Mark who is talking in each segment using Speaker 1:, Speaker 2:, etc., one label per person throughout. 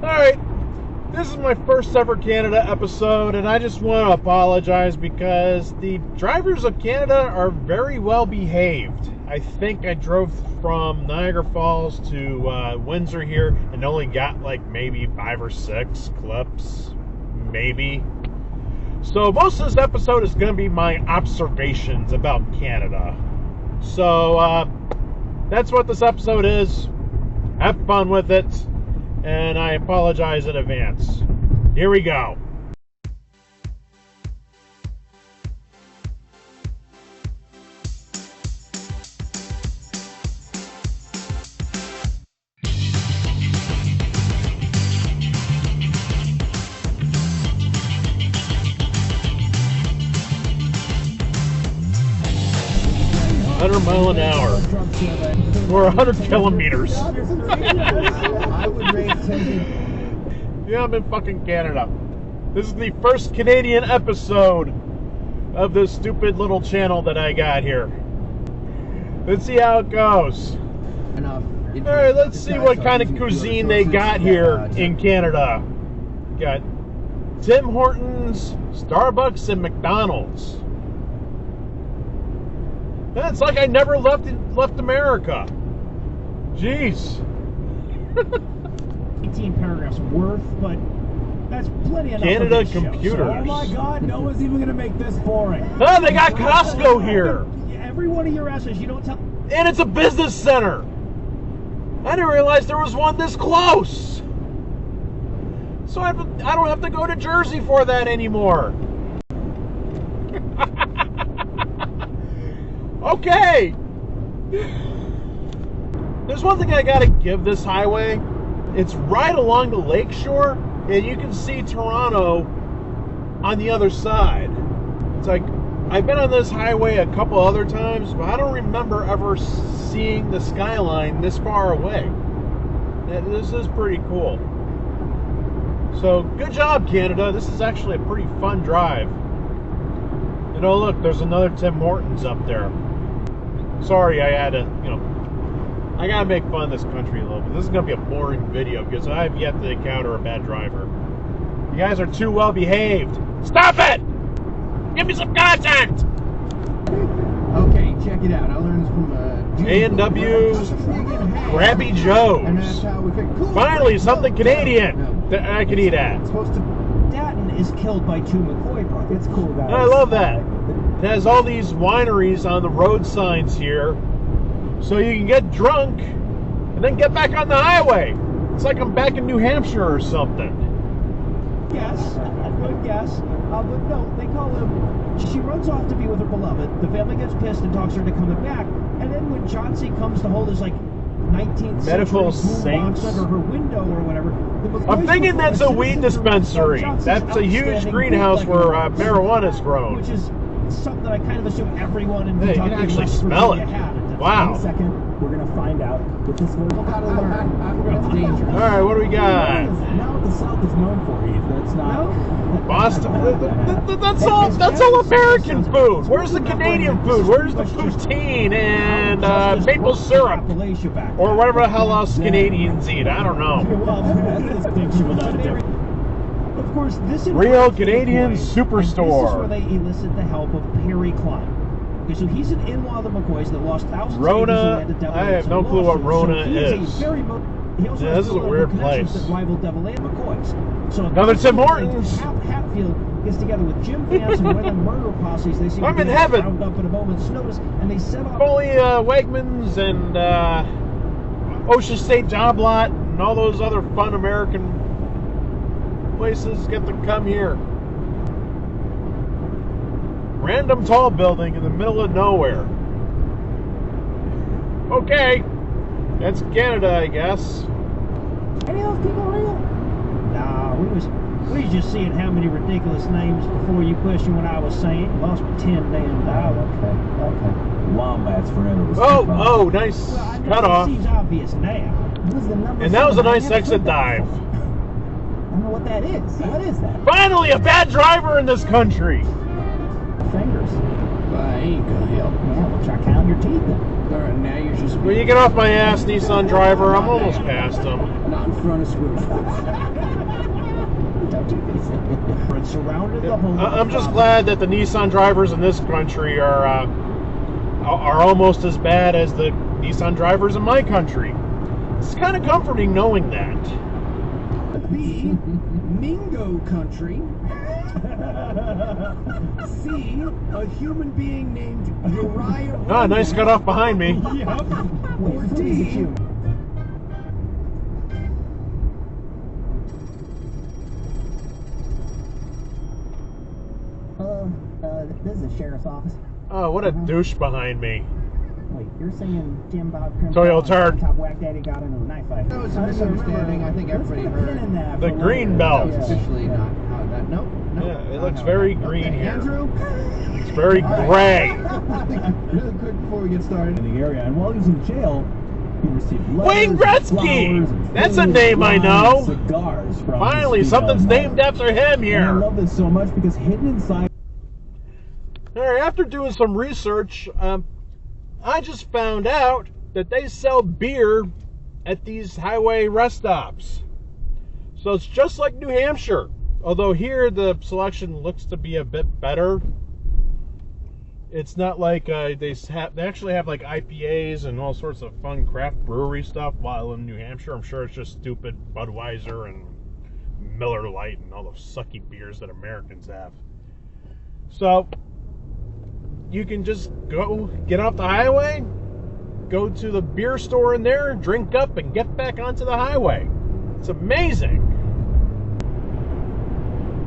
Speaker 1: Alright, this is my first ever Canada episode, and I just want to apologize because the drivers of Canada are very well behaved. I think I drove from Niagara Falls to Windsor here and only got like maybe 5 or 6 clips, maybe. So most of this episode is going to be my observations about Canada. So that's what this episode is. Have fun with it. And I apologize in advance. Here we go. Mile an hour or 100 kilometers. Yeah, I'm in fucking Canada. This is the first Canadian episode of this stupid little channel that I got here. Let's see how it goes. Alright, let's see what kind of cuisine they got here in Canada. Got Tim Hortons, Starbucks, and McDonald's. It's like I never left America. Jeez.
Speaker 2: 18 paragraphs worth, but that's plenty enough.
Speaker 1: Canada computers.
Speaker 2: So, oh my God, no one's even going to make this boring.
Speaker 1: Oh, they got Costco here.
Speaker 2: Every one of your essays, you don't tell.
Speaker 1: And it's a business center. I didn't realize there was one this close. So I don't have to go to Jersey for that anymore. Okay. There's one thing I gotta give this highway. It's right along the lake shore, and you can see Toronto on the other side. It's like, I've been on this highway a couple other times, but I don't remember ever seeing the skyline this far away. This is pretty cool. So, good job, Canada. This is actually a pretty fun drive. You know, look, there's another Tim Hortons up there. Sorry, I had to, I gotta make fun of this country a little bit. This is gonna be a boring video because I have yet to encounter a bad driver. You guys are too well behaved. Stop it! Give me some content!
Speaker 3: Okay, check it out. I learned this from
Speaker 1: A&W's, Grabby Joe's. Finally, something Canadian that I can eat at.
Speaker 2: Datton is killed by 2 McCoy projects. It's cool, guys.
Speaker 1: I love that. It has all these wineries on the road signs here, so you can get drunk and then get back on the highway. It's like I'm back in New Hampshire or something.
Speaker 2: Yes, good guess. But no, they call him. She runs off to be with her beloved. The family gets pissed and talks her to coming back. And then when Chauncey comes to hold his 19th
Speaker 1: medical
Speaker 2: century boombox under her window or whatever.
Speaker 1: I'm thinking that's a weed dispensary. That's a huge greenhouse where marijuana is grown.
Speaker 2: Which is something that I kind of assume everyone in
Speaker 1: Kentucky can actually smell it. Wow.
Speaker 2: In a second, we're going to find out what this whole how to learn. It's dangerous.
Speaker 1: All right, what do we got?
Speaker 2: Now what the South is known for, Heath. That's not...
Speaker 1: Boston. That's all American food. Where's the Canadian food? Where's the poutine and maple syrup? Or whatever the hell else Canadians eat. I don't know.
Speaker 2: Of course, this
Speaker 1: Real Canadian Superstore.
Speaker 2: This is where they elicit the help of Perry Klein. Okay, so he's an in-law of the McCoys that lost thousands
Speaker 1: Rona,
Speaker 2: of acres of land.
Speaker 1: I have no clue what Rona is.
Speaker 2: He also
Speaker 1: this is a weird place.
Speaker 2: That rival Devil Land McCoys. So
Speaker 1: another Tim Hortons.
Speaker 2: Hatfield gets together with Jim Vance and one of the murder posses. They seem
Speaker 1: I'm
Speaker 2: to
Speaker 1: in heaven.
Speaker 2: Round up at a moment's notice, and they set off.
Speaker 1: Only Wegmans and Ocean State Job Lot and all those other fun American places get to come here. Random tall building in the middle of nowhere. Okay, that's Canada, I guess.
Speaker 2: Any of those people real? Nah, we was just seeing how many ridiculous names before you question what I was saying. Must be $10 damn.
Speaker 3: Okay. Wombats forever.
Speaker 1: Oh, nice cut off.
Speaker 2: It seems obvious now.
Speaker 1: And that was a nice exit dive.
Speaker 2: I don't know what that is. What is that?
Speaker 1: Finally, a bad driver in this country.
Speaker 2: Fingers.
Speaker 3: I ain't gonna help.
Speaker 2: Yeah, try counting your teeth then.
Speaker 3: Alright, now you're just...
Speaker 1: Will you get off my ass, Nissan driver? I'm almost past him.
Speaker 3: Not in front of Scrooge.
Speaker 2: surrounded the whole.
Speaker 1: I'm just glad that the Nissan drivers in this country are almost as bad as the Nissan drivers in my country. It's kind of comforting knowing that.
Speaker 3: B, Mingo country. C, a human being named Uriah.
Speaker 1: Ah, nice cut off behind me.
Speaker 3: Yep. Or D,
Speaker 4: This is the sheriff's office.
Speaker 1: Oh, what a douche behind me.
Speaker 4: Wait, you're saying Jim Bob
Speaker 1: Toyo turd.
Speaker 4: Top Whack Daddy got into a knife fight.
Speaker 3: that was a misunderstanding. I think everybody heard.
Speaker 1: The green belt.
Speaker 3: That's officially not how that. Nope.
Speaker 1: Yeah, it looks very green here.
Speaker 3: Andrew?
Speaker 1: It's very gray.
Speaker 3: Really quick before we get started.
Speaker 2: In the area, and while he was in jail, he received
Speaker 1: Wayne
Speaker 2: letters,
Speaker 1: Gretzky!
Speaker 2: flowers, and
Speaker 1: That's a
Speaker 2: food,
Speaker 1: name I
Speaker 2: wine,
Speaker 1: know.
Speaker 2: Cigars from
Speaker 1: Finally,
Speaker 2: his
Speaker 1: something's
Speaker 2: female
Speaker 1: named
Speaker 2: mother.
Speaker 1: after him
Speaker 2: And I
Speaker 1: here.
Speaker 2: love this so much because hidden inside.
Speaker 1: All right, after doing some research, I just found out that they sell beer at these highway rest stops. So it's just like New Hampshire, although here the selection looks to be a bit better. It's not like they actually have like IPAs and all sorts of fun craft brewery stuff, while in New Hampshire I'm sure it's just stupid Budweiser and Miller Lite and all those sucky beers that Americans have. So you can just go get off the highway, go to the beer store in there, drink up, and get back onto the highway. It's amazing.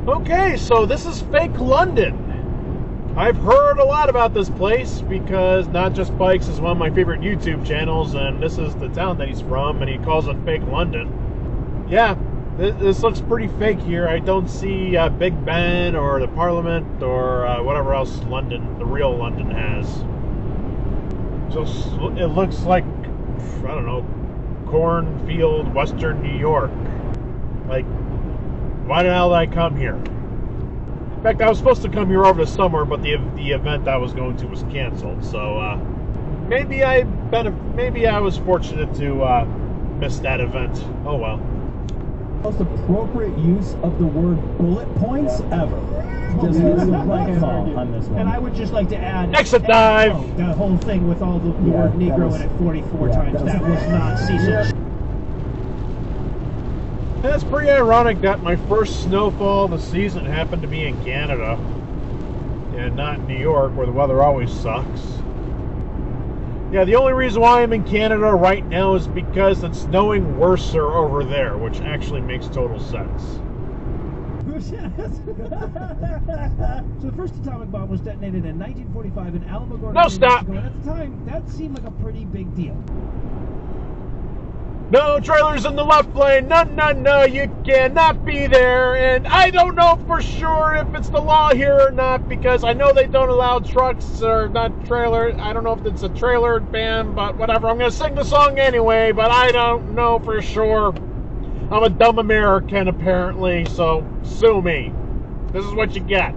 Speaker 1: Okay, so this is fake London. I've heard a lot about this place because Not Just Bikes is one of my favorite YouTube channels, and this is the town that he's from, and he calls it fake London. Yeah, this looks pretty fake here. I don't see Big Ben or the Parliament or whatever else London, the real London, has. Just it looks like, I don't know, cornfield, Western New York. Like, why the hell did I come here? In fact, I was supposed to come here over the summer, but the event I was going to was canceled. So maybe I was fortunate to miss that event. Oh well.
Speaker 2: Most appropriate use of the word bullet points ever. Just use the right call on this one.
Speaker 5: And I would just like to add...
Speaker 1: Exit dive!
Speaker 5: Oh, that whole thing with all the word Negro in it 44 times. That was not Cecil.
Speaker 1: It's pretty ironic that my first snowfall of the season happened to be in Canada and not in New York, where the weather always sucks. Yeah, the only reason why I'm in Canada right now is because it's snowing worse over there, which actually makes total sense.
Speaker 5: So the first atomic bomb was detonated in 1945 in Alamogordo,
Speaker 1: No, stop!
Speaker 5: Mexico, and at the time, that seemed like a pretty big deal.
Speaker 1: No trailers in the left lane. No, you cannot be there. And I don't know for sure if it's the law here or not, because I know they don't allow trucks or not trailer. I don't know if it's a trailer ban, but whatever. I'm going to sing the song anyway, but I don't know for sure. I'm a dumb American, apparently, so sue me. This is what you get.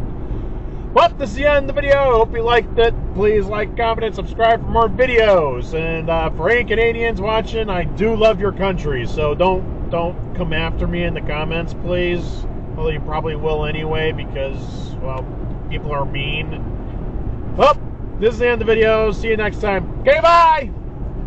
Speaker 1: Well, this is the end of the video. I hope you liked it. Please like, comment, and subscribe for more videos. And for any Canadians watching, I do love your country, so don't come after me in the comments, please. Although you probably will anyway, because, well, people are mean. Well, this is the end of the video. See you next time. Okay, bye!